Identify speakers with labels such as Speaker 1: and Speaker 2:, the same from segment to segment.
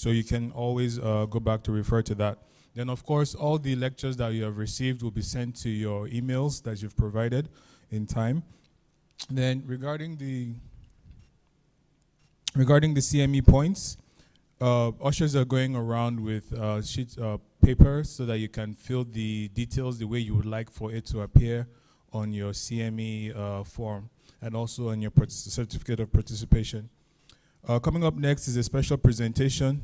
Speaker 1: So you can always go back to refer to that. Then, of course, all the lectures that you have received will be sent to your emails that you've provided in time. Then, regarding the CME points, ushers are going around with sheets of paper so that you can fill the details the way you would like for it to appear on your CME form and also on your certificate of participation. Coming up next is a special presentation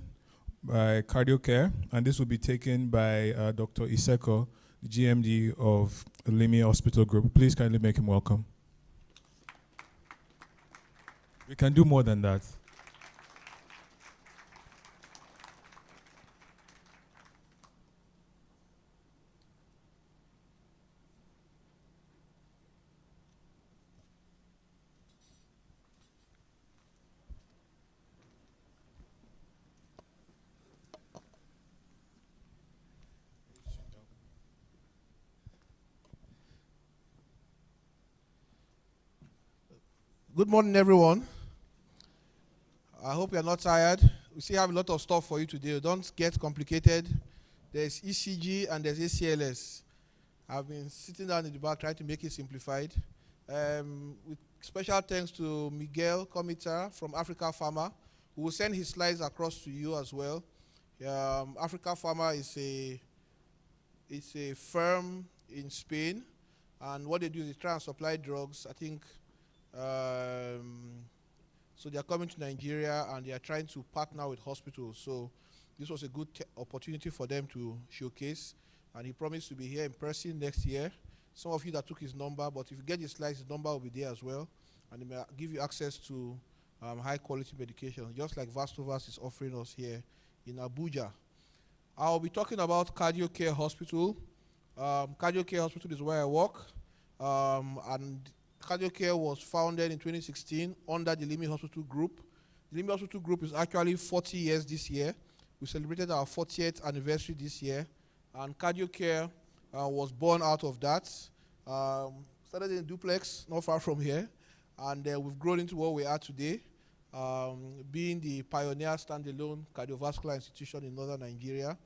Speaker 1: by Cardiocare, and this will be taken by Dr. Iseko, the GMD of Limi Hospital Group. Please kindly make him welcome. We can do more than that.
Speaker 2: Good morning, everyone. I hope you're not tired. We still have a lot of stuff for you today. Don't get complicated. There's ECG and there's ACLS. I've been sitting down in the back trying to make it simplified. With special thanks to Miguel Comita from Africa Pharma, who will send his slides across to you as well. Africa Pharma is a firm in Spain, and what they do is they try and supply drugs. I think so they are coming to Nigeria and they are trying to partner with hospitals. So this was a good opportunity for them to showcase, and he promised to be here in person next year. Some of you that took his number, but if you get his slides, his number will be there as well, and he may give you access to high quality medication, just like Vastovas is offering us here in Abuja. I'll be talking about Cardiocare Hospital. Cardiocare Hospital is where I work, and Cardiocare was founded in 2016 under the Limi Hospital Group. The Limi Hospital Group is actually 40 years this year. We celebrated our 40th anniversary this year, and Cardiocare was born out of that. Started in Duplex, not far from here, and we've grown into what we are today, being the pioneer standalone cardiovascular institution in northern Nigeria,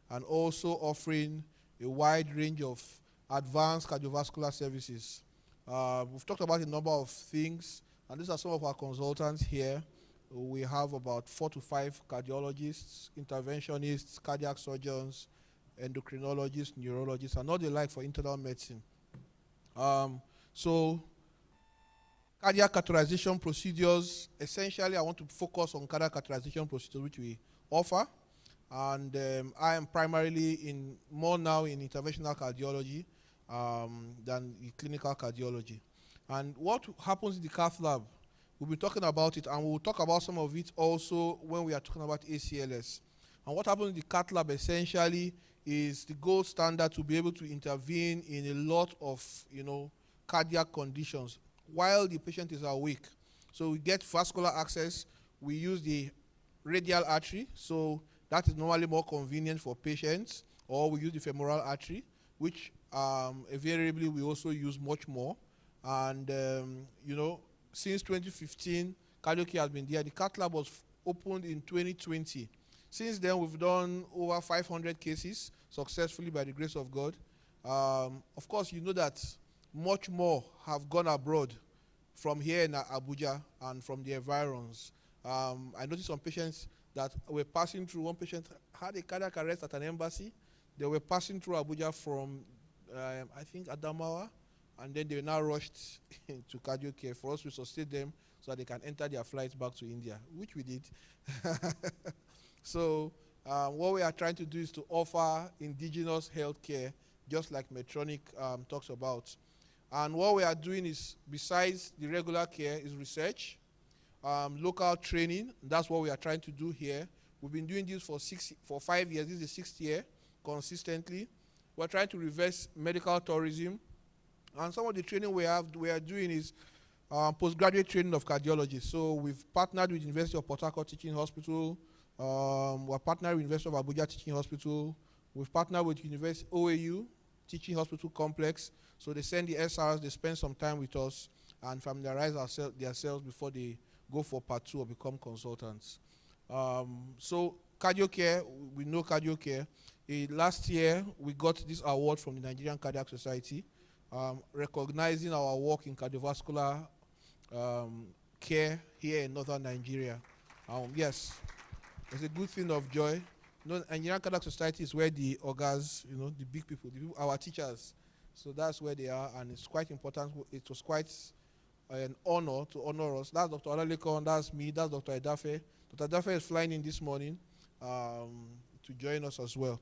Speaker 2: and also offering a wide range of advanced cardiovascular services. We've talked about a number of things, and these are some of our consultants here. We have about 4 to 5 cardiologists, interventionists, cardiac surgeons, endocrinologists, neurologists, and all the like for internal medicine. So cardiac catheterization procedures, essentially I want to focus on cardiac catheterization procedures which we offer, and I am primarily more now in interventional cardiology than the clinical cardiology. And what happens in the cath lab, we'll be talking about it, and we'll talk about some of it also when we are talking about ACLS. And what happens in the cath lab essentially is the gold standard to be able to intervene in a lot of cardiac conditions while the patient is awake. So we get vascular access, we use the radial artery, so that is normally more convenient for patients, or we use the femoral artery, which invariably we also use much more. And since 2015, Cardiocare has been there. The cath lab was opened in 2020. Since then, we've done over 500 cases successfully by the grace of God. Of course, you know that much more have gone abroad from here in Abuja and from the environs. I noticed some patients that were passing through. One patient had a cardiac arrest at an embassy. They were passing through Abuja from, I think, Adamawa, and then they were now rushed to Cardiocare for us to sustain them so that they can enter their flights back to India, which we did. So what we are trying to do is to offer indigenous healthcare, just like Medtronic talks about. And what we are doing is, besides the regular care, is research, local training. That's what we are trying to do here. We've been doing this for 5 years. This is the 6th year consistently. We're trying to reverse medical tourism. And some of the training we are doing is postgraduate training of cardiologists. So we've partnered with University of Port Harcourt Teaching Hospital. We're partnered with University of Abuja Teaching Hospital. We've partnered with University OAU Teaching Hospital Complex. So they send the SRs, they spend some time with us and familiarize themselves before they go for part 2 or become consultants. So Cardiocare, we know Cardiocare. Last year, we got this award from the Nigerian Cardiac Society, recognizing our work in cardiovascular care here in northern Nigeria. Yes, it's a good thing of joy. Nigerian Cardiac Society is where the ogas, the big people, our teachers. So that's where they are, and it's quite important. It was quite an honor to honor us. That's Dr. Olalekon, that's me, that's Dr. Edafe. Dr. Edafe is flying in this morning to join us as well.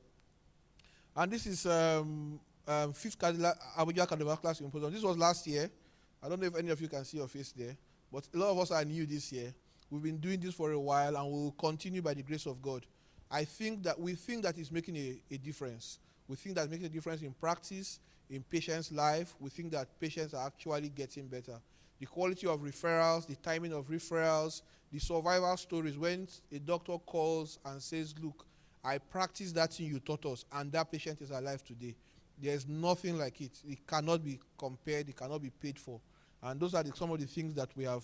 Speaker 2: And this is 5th Abuja Cardiovascular Symposium. This was last year. I don't know if any of you can see your face there, but a lot of us are new this year. We've been doing this for a while, and we'll continue by the grace of God. We think that it's making a difference. We think that making a difference in practice, in patients' life. We think that patients are actually getting better. The quality of referrals, the timing of referrals, the survival stories, when a doctor calls and says, look, I practiced that thing you taught us, and that patient is alive today. There's nothing like it. It cannot be compared. It cannot be paid for. And those are some of the things that we have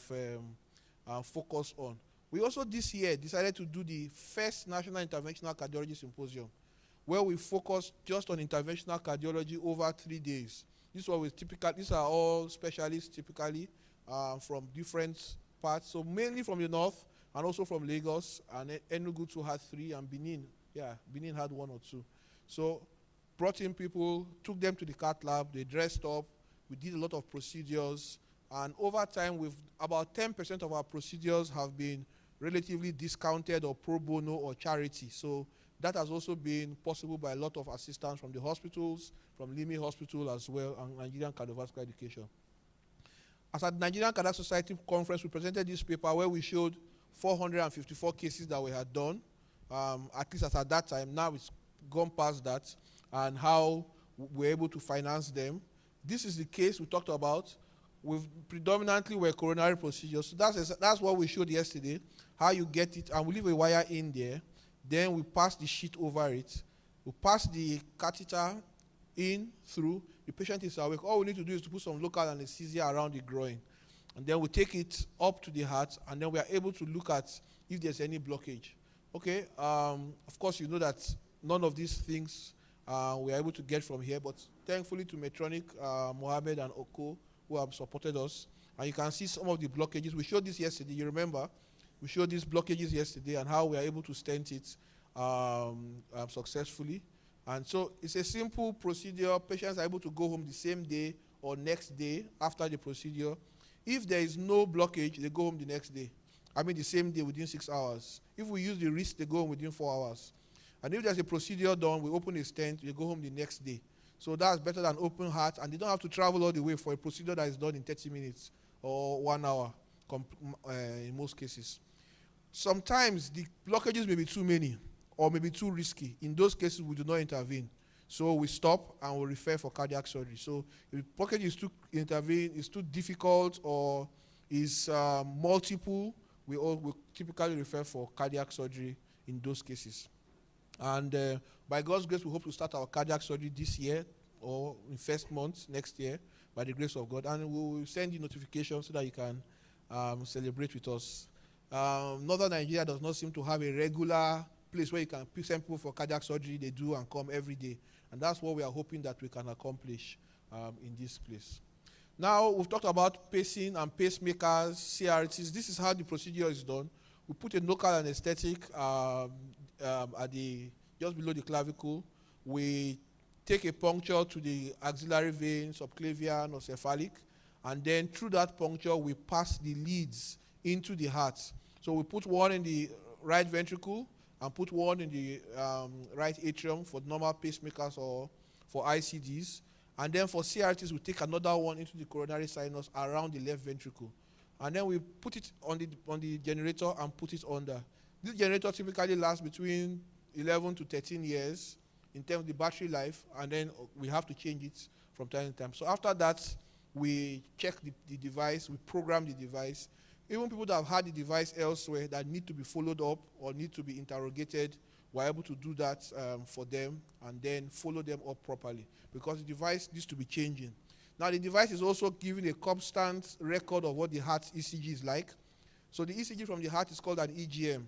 Speaker 2: focused on. We also this year decided to do the first National Interventional Cardiology Symposium, where we focused just on interventional cardiology over 3 days. These are all specialists typically from different parts. So mainly from the north and also from Lagos, and Enugu too had 3, and Benin. Yeah, Benin had 1 or 2. So brought in people, took them to the cath lab, they dressed up, we did a lot of procedures, and over time, about 10% of our procedures have been relatively discounted or pro bono or charity. So that has also been possible by a lot of assistance from the hospitals, from Limi Hospital as well, and Nigerian Cardiovascular Education. As at the Nigerian Cardiac Society conference, we presented this paper where we showed 454 cases that we had done, at least as at that time. Now it's gone past that, and how we're able to finance them. This is the case we talked about. We've predominantly were coronary procedures. So that's what we showed yesterday, how you get it, and we leave a wire in there. Then we pass the sheet over it. We pass the catheter in through. The patient is awake. All we need to do is to put some local anesthesia around the groin. And then we take it up to the heart, and then we are able to look at if there's any blockage. Okay, of course, you know that none of these things we are able to get from here, but thankfully to Medtronic, Mohammed and Oko, who have supported us. And you can see some of the blockages. We showed this yesterday, you remember? We showed these blockages yesterday and how we are able to stent it successfully. And so it's a simple procedure. Patients are able to go home the same day or next day after the procedure. If there is no blockage, they go home the next day. I mean the same day within 6 hours. If we use the wrist, they go home within 4 hours. And if there's a procedure done, we open a stent, they go home the next day. So that's better than open heart, and they don't have to travel all the way for a procedure that is done in 30 minutes or 1 hour in most cases. Sometimes the blockages may be too many or may be too risky. In those cases, we do not intervene. So we stop and we refer for cardiac surgery. So if the blockage is too difficult or is multiple, we typically refer for cardiac surgery in those cases. And by God's grace, we hope to start our cardiac surgery this year or in first month next year by the grace of God. And we will send you notifications so that you can celebrate with us. Northern Nigeria does not seem to have a regular place where you can send people for cardiac surgery. They do and come every day. And that's what we are hoping that we can accomplish in this place. Now, we've talked about pacing and pacemakers, CRTs. This is how the procedure is done. We put a local anesthetic just below the clavicle. We take a puncture to the axillary vein, subclavian or cephalic, and then through that puncture, we pass the leads into the heart. So we put one in the right ventricle and put one in the right atrium for normal pacemakers or for ICDs. And then for CRTs, we take another one into the coronary sinus around the left ventricle. And then we put it on the generator and put it under. This generator typically lasts between 11 to 13 years in terms of the battery life, and then we have to change it from time to time. So after that, we check the device, we program the device. Even people that have had the device elsewhere that need to be followed up or need to be interrogated, we're able to do that for them and then follow them up properly because the device needs to be changing. Now, the device is also giving a constant record of what the heart ECG is like. So the ECG from the heart is called an EGM.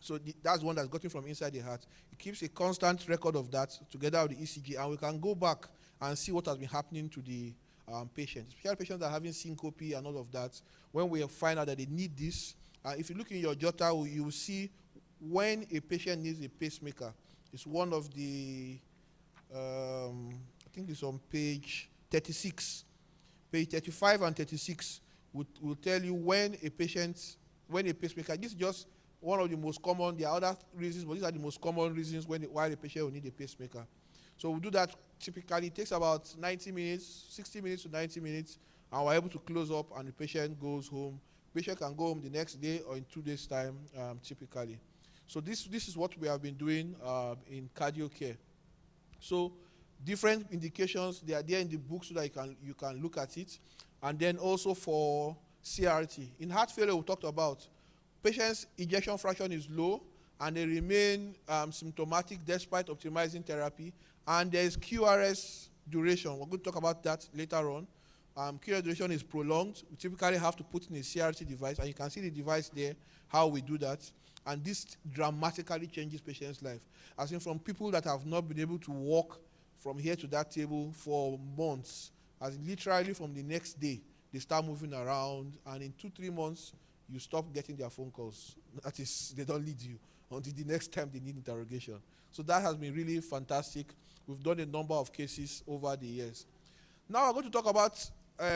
Speaker 2: So that's the one that's gotten from inside the heart. It keeps a constant record of that together with the ECG, and we can go back and see what has been happening to the patient. Especially patients that are having syncope and all of that. When we find out that they need this, if you look in your jotter, you will see when a patient needs a pacemaker. It's one of the, I think it's on page 36. Page 35 and 36 will tell you when a pacemaker, this is just one of the most common, there are other reasons, but these are the most common reasons why the patient will need a pacemaker. So we do that typically, it takes about 90 minutes, 60 minutes to 90 minutes, and we're able to close up and the patient goes home. The patient can go home the next day or in 2 days' time, typically. So this is what we have been doing in Cardiocare. So different indications, they are there in the book so that you can look at it. And then also for CRT. In heart failure, we talked about patients' ejection fraction is low and they remain symptomatic despite optimizing therapy. And there is QRS duration. We're going to talk about that later on. QRS duration is prolonged. We typically have to put in a CRT device, and you can see the device there, how we do that. And this dramatically changes patients' life. As in from people that have not been able to walk from here to that table for months, as literally from the next day, they start moving around, and in 2-3 months, you stop getting their phone calls. That is, they don't lead you until the next time they need interrogation. So that has been really fantastic. We've done a number of cases over the years. Now I'm going to talk about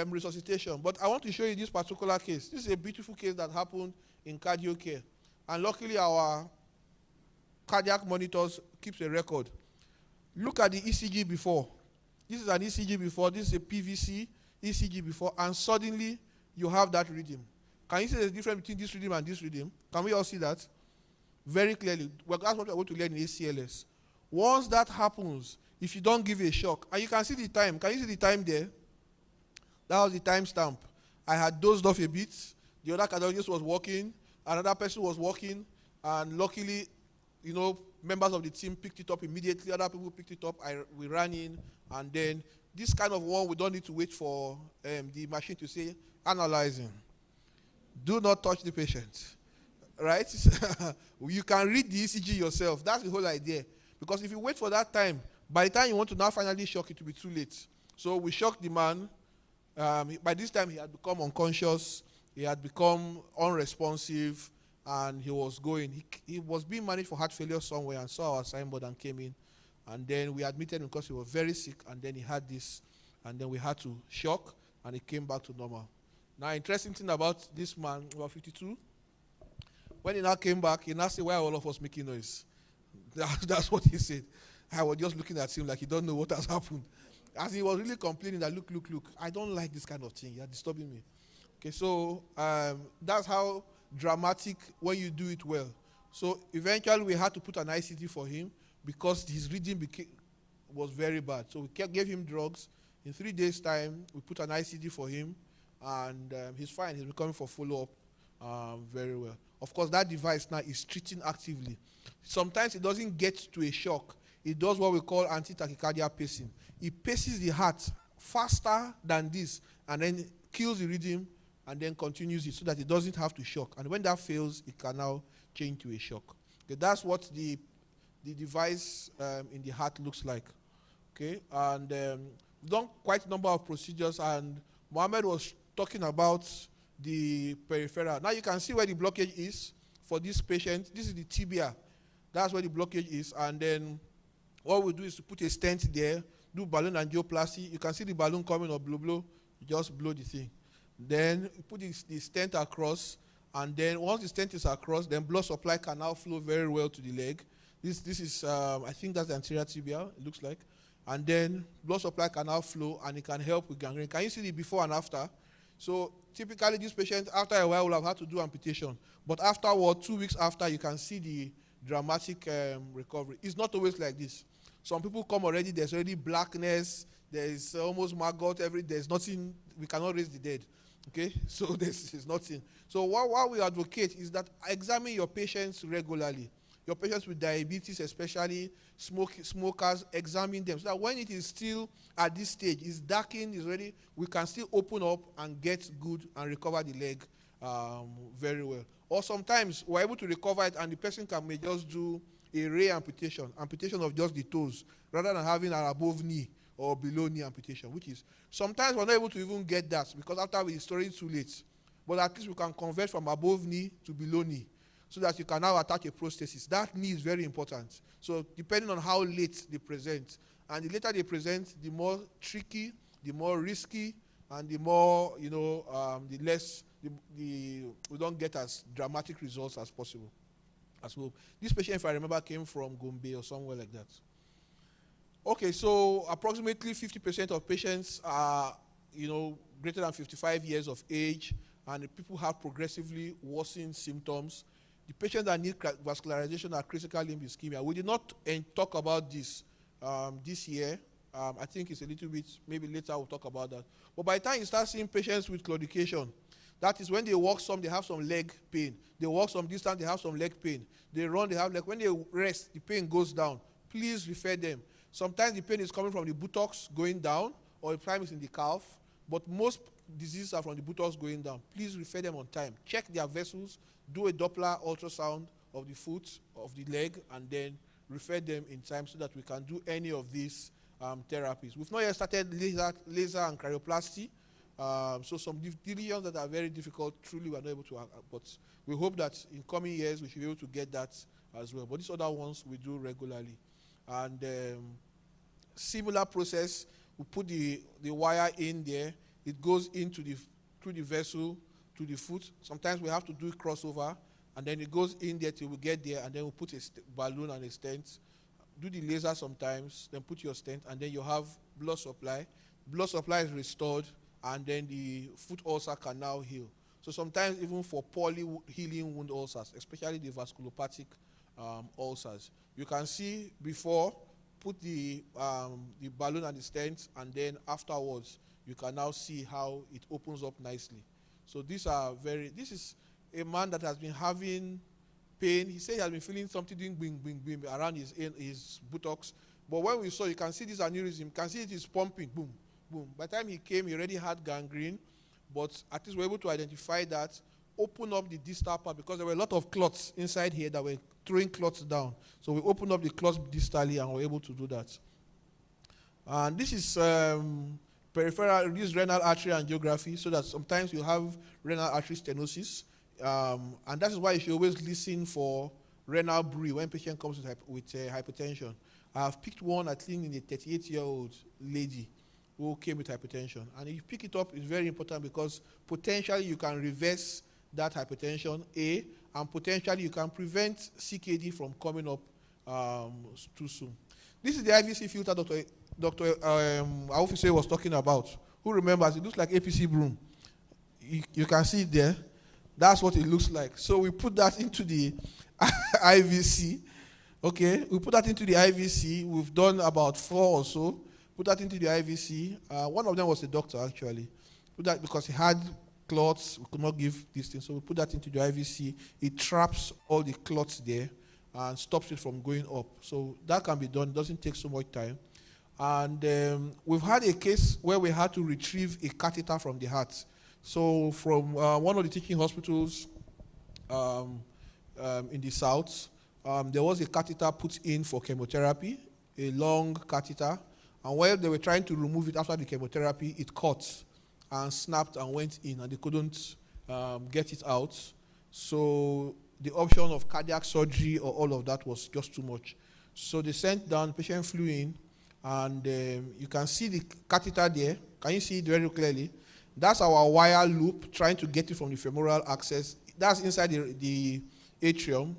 Speaker 2: resuscitation, but I want to show you this particular case. This is a beautiful case that happened in Cardiocare. And luckily our cardiac monitors keeps a record. Look at the ECG before. This is an ECG before, this is a PVC ECG before, and suddenly you have that rhythm. Can you see the difference between this rhythm and this rhythm? Can we all see that? Very clearly. Well, that's what we're going to learn in ACLS. Once that happens, if you don't give a shock, and you can see the time. Can you see the time there? That was the time stamp. I had dozed off a bit. The other cardiologist was walking. Another person was walking. And luckily, members of the team picked it up immediately. Other people picked it up. We ran in. And then this kind of one, we don't need to wait for the machine to say, analyzing. Do not touch the patient. Right? You can read the ECG yourself. That's the whole idea. Because if you wait for that time, by the time you want to now finally shock, it will be too late. So we shocked the man. By this time, he had become unconscious. He had become unresponsive. And he was going. He was being managed for heart failure somewhere and saw our signboard and came in. And then we admitted him because he was very sick. And then he had this. And then we had to shock. And he came back to normal. Now, interesting thing about this man, about 52, when he now came back, he now said, why are all of us making noise? That's what he said. I was just looking at him like he don't know what has happened. As he was really complaining that, look, I don't like this kind of thing. You're disturbing me. Okay, so that's how dramatic when you do it well. So eventually we had to put an ICD for him because his rhythm was very bad. So we gave him drugs. In 3 days' time, we put an ICD for him, and he's fine. He's been coming for follow-up very well. Of course, that device now is treating actively. Sometimes it doesn't get to a shock. It does what we call anti-tachycardia pacing. It paces the heart faster than this, and then kills the rhythm, and then continues it so that it doesn't have to shock. And when that fails, it can now change to a shock. Okay, that's what the device in the heart looks like. Okay, and we've done quite a number of procedures, and Mohammed was talking about the peripheral. Now you can see where the blockage is for this patient. This is the tibia. That's where the blockage is. And then what we do is to put a stent there, do balloon angioplasty. You can see the balloon coming or blow. You just blow the thing. Then you put the stent across, and then once the stent is across, then blood supply can now flow very well to the leg. This is, I think that's the anterior tibia, it looks like. And then blood supply can now flow, and it can help with gangrene. Can you see the before and after? So typically this patient, after a while, will have had to do amputation. But afterward, 2 weeks after, you can see the dramatic recovery. It's not always like this. Some people come already, there's already blackness, there's almost maggot, there's nothing, we cannot raise the dead. Okay, so this is nothing. So what we advocate is that examine your patients regularly. Your patients with diabetes, especially smokers, examine them so that when it is still at this stage, it's darkened, it's ready, we can still open up and get good and recover the leg very well. Or sometimes we're able to recover it and the person may just do a ray amputation of just the toes, rather than having an above knee or below knee amputation, which is, sometimes we're not able to even get that because after we restore it too late. But at least we can convert from above knee to below knee so that you can now attach a prosthesis. That knee is very important. So depending on how late they present, and the later they present, the more tricky, the more risky, and the more, the less, we don't get as dramatic results as possible. As well. This patient, if I remember, came from Gombe or somewhere like that. Okay, so approximately 50% of patients are, greater than 55 years of age, and the people have progressively worsening symptoms. The patients that need vascularization are critical limb ischemia. We did not talk about this this year. I think it's a little bit, maybe later we'll talk about that. But by the time you start seeing patients with claudication, that is when they walk some, they have some leg pain. They walk some distance, they have some leg pain. They run, they have leg. When they rest, the pain goes down. Please refer them. Sometimes the pain is coming from the buttocks going down, or the time is in the calf. But most diseases are from the buttocks going down. Please refer them on time. Check their vessels, do a Doppler ultrasound of the foot, of the leg, and then refer them in time so that we can do any of these therapies. We've not yet started laser and cryoplasty. So some divisions that are very difficult, truly we're not able to, but we hope that in coming years we should be able to get that as well. But these other ones we do regularly. And similar process, we put the wire in there, it goes into through the vessel to the foot. Sometimes we have to do crossover, and then it goes in there till we get there, and then we put a balloon and a stent. Do the laser sometimes, then put your stent, and then you have blood supply. Blood supply is restored, and then the foot ulcer can now heal. So sometimes even for poorly healing wound ulcers, especially the vasculopathic ulcers, you can see before, put the balloon and the stent, and then afterwards, you can now see how it opens up nicely. So this is a man that has been having pain. He said he has been feeling something doing bing, bing, bing around his buttocks. But when we saw, you can see this aneurysm, you can see it is pumping, boom, boom. By the time he came, he already had gangrene, but at least we were able to identify that, open up the distal part, because there were a lot of clots inside here that were throwing clots down. So we opened up the clots distally and were able to do that. And this is peripheral, this renal artery angiography, so that sometimes you have renal artery stenosis. And that is why you should always listen for renal bruit when patient comes with hypertension. I have picked one, I think, in a 38-year-old lady who came with hypertension. And if you pick it up, it's very important because potentially you can reverse that hypertension, and potentially you can prevent CKD from coming up too soon. This is the IVC filter Dr. Awufise was talking about. Who remembers? It looks like APC broom. You can see it there. That's what it looks like. So we put that into the IVC. Okay, we put that into the IVC. We've done about 4 or so. Put that into the IVC. One of them was a doctor, actually. Put that because he had clots. We could not give this thing. So we put that into the IVC. It traps all the clots there and stops it from going up. So that can be done. It doesn't take so much time. And we've had a case where we had to retrieve a catheter from the heart. So from one of the teaching hospitals in the south, there was a catheter put in for chemotherapy, a long catheter. And while they were trying to remove it after the chemotherapy, it cut and snapped and went in, and they couldn't get it out. So the option of cardiac surgery or all of that was just too much. So they sent down, the patient flew in, and you can see the catheter there. Can you see it very clearly? That's our wire loop trying to get it from the femoral access. That's inside the atrium,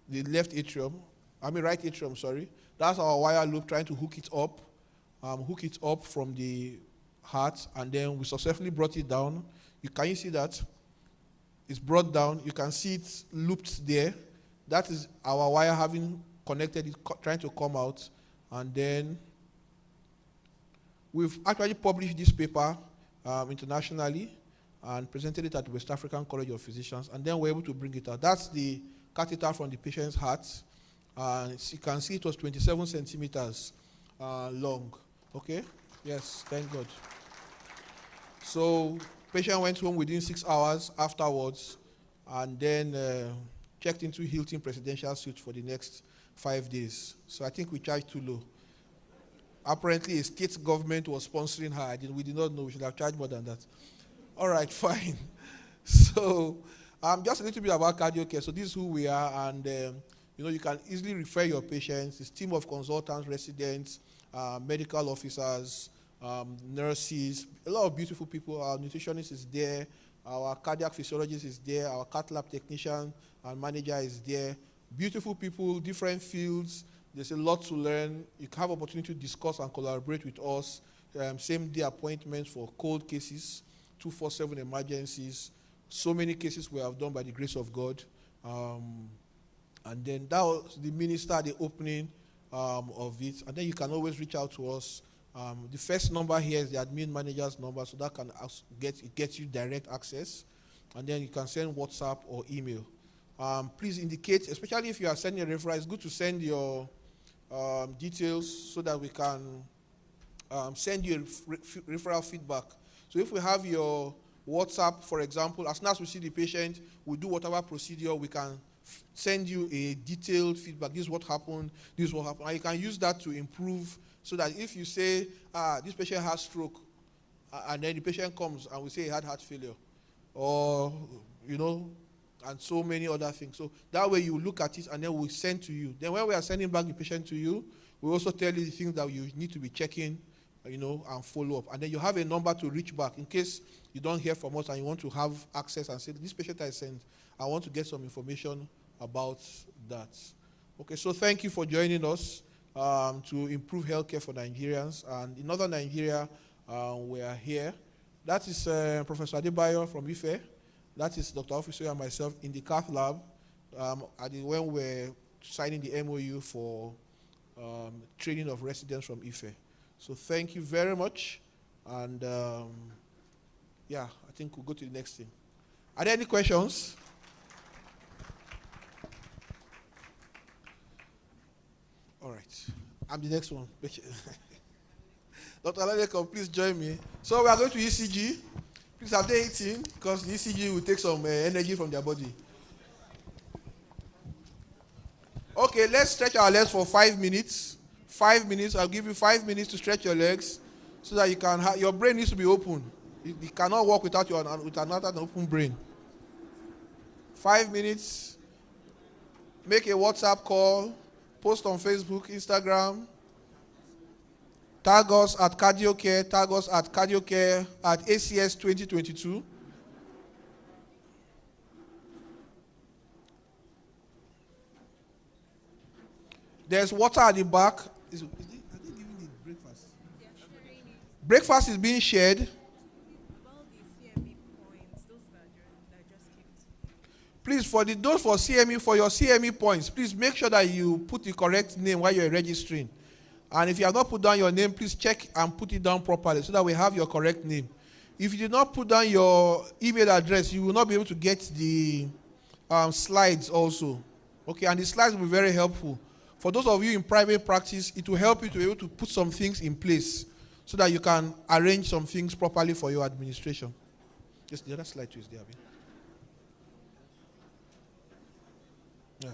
Speaker 2: the right atrium, sorry. That's our wire loop trying to hook it up from the heart, and then we successfully brought it down. Can you see that? It's brought down. You can see it looped there. That is our wire having connected it, trying to come out. And then we've actually published this paper internationally and presented it at the West African College of Physicians, and then we're able to bring it out. That's the catheter from the patient's heart. You can see it was 27 centimeters long. Okay? Yes, thank God. So Patient went home within 6 hours afterwards, and then checked into Hilton Presidential Suite for the next 5 days. So I think we charged too low. Apparently, a state government was sponsoring her. We did not know. We should have charged more than that. All right, fine. So, just a little bit about Cardiocare. So this is who we are, and you can easily refer your patients. It's a team of consultants, residents, medical officers, nurses, a lot of beautiful people. Our nutritionist is there. Our cardiac physiologist is there. Our cath lab technician and manager is there. Beautiful people, different fields. There's a lot to learn. You have opportunity to discuss and collaborate with us. Same-day appointments for cold cases, 24/7 emergencies. So many cases we have done by the grace of God. And then that was the minister at the opening of it. And then you can always reach out to us. The first number here is the admin manager's number, so that can get you direct access. And then you can send WhatsApp or email. Please indicate, especially if you are sending a referral, it's good to send your details so that we can send you referral feedback. So if we have your WhatsApp, for example, as soon as we see the patient, we do whatever procedure, we can send you a detailed feedback. This is what happened, this is what happened. And you can use that to improve, so that if you say, this patient has stroke, and then the patient comes and we say he had heart failure, or, and so many other things. So that way you look at it and then we send to you. Then when we are sending back the patient to you, we also tell you the things that you need to be checking, and follow up. And then you have a number to reach back in case you don't hear from us and you want to have access and say, this patient I sent, I want to get some information about that. Okay, so thank you for joining us to improve healthcare for Nigerians. And in northern Nigeria, we are here. That is Professor Adebayo from Ife. That is Dr. Officer and myself in the cath lab when we're signing the MOU for training of residents from Ife. So thank you very much. And I think we'll go to the next thing. Are there any questions? All right. I'm the next one. Dr. Alaleko, please join me. So we are going to ECG. Please have they eaten? Because the ECG will take some energy from their body. Okay, let's stretch our legs for 5 minutes. 5 minutes. I'll give you 5 minutes to stretch your legs so that you can your brain needs to be open. You cannot work without an open brain. 5 minutes. Make a WhatsApp call. Post on Facebook, Instagram. Tag us at Cardiocare. Tag us at Cardiocare at ACS 2022. There's water at the back. Are they giving the breakfast? Breakfast is being shared.
Speaker 3: About the CME points, those that just kept.
Speaker 2: Please, for your CME points, please make sure that you put the correct name while you're registering. And if you have not put down your name, please check and put it down properly so that we have your correct name. If you did not put down your email address, you will not be able to get the slides also. Okay, and the slides will be very helpful. For those of you in private practice, it will help you to be able to put some things in place so that you can arrange some things properly for your administration. Just the other slide too is there. Yeah.